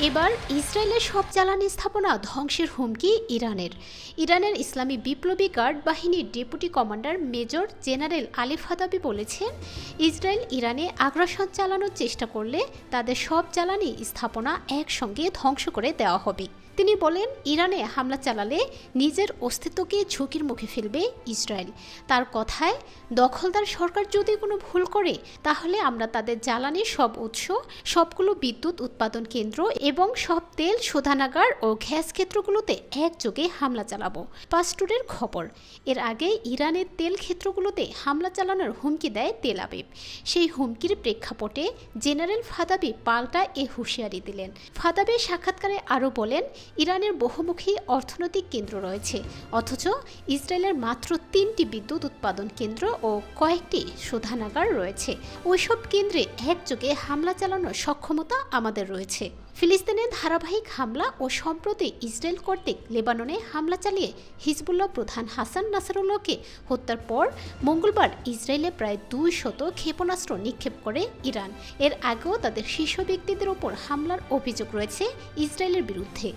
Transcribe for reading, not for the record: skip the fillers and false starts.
এবার ইসরায়েলের সব জ্বালানি স্থাপনা ধ্বংসের হুমকি ইরানের ইসলামী বিপ্লবী গার্ড বাহিনীর deputy commander major general Ali ফাদাবি বলেছেন, ইসরায়েল ইরানে আগ্রাসন চালানোর চেষ্টা করলে তাদের সব জ্বালানি স্থাপনা একসঙ্গে ধ্বংস করে দেওয়া হবে। তিনি বলেন, ইরানে হামলা চালালে নিজের অস্তিত্বকে ঝুঁকির মুখে ফেলবে ইসরায়েল। তার কথায়, দখলদার সরকার যদি কোনো ভুল করে তাহলে আমরা তাদের জ্বালানির সব উৎস, সবগুলো বিদ্যুৎ উৎপাদন কেন্দ্র এবং সব তেল শোধনাগার ও গ্যাস ক্ষেত্রগুলোতে একযোগে হামলা চালাবো। পাস্টুরের খবর, এর আগে ইরানের তেল ক্ষেত্রগুলোতে হামলা চালানোর হুমকি দেয় তেল আবিব। সেই হুমকির প্রেক্ষাপটে জেনারেল ফাদাবি পাল্টা এ হুঁশিয়ারি দিলেন। ফাদাবি সাক্ষাৎকারে আরও বলেন, ইরানের বহুমুখী অর্থনৈতিক কেন্দ্র রয়েছে, অথচ ইসরায়েলের মাত্র 3টি বিদ্যুৎ উৎপাদন কেন্দ্র ও কয়েকটি শোধনাগার রয়েছে। ওইসব কেন্দ্রে একযোগে হামলা চালানোর সক্ষমতা আমাদের রয়েছে। ফিলিস্তিনে ধারাবাহিক হামলা ও সম্প্রতি ইসরায়েল কর্তৃক লেবাননে হামলা চালিয়ে হিজবুল্লাহ প্রধান হাসান নাসরুল্লাহকে হত্যার পর মঙ্গলবার ইসরায়েলে প্রায় 200 ক্ষেপণাস্ত্র নিক্ষেপ করে ইরান। এর আগেও তাদের শীর্ষ ব্যক্তিদের ওপর হামলার অভিযোগ রয়েছে ইসরায়েলের বিরুদ্ধে।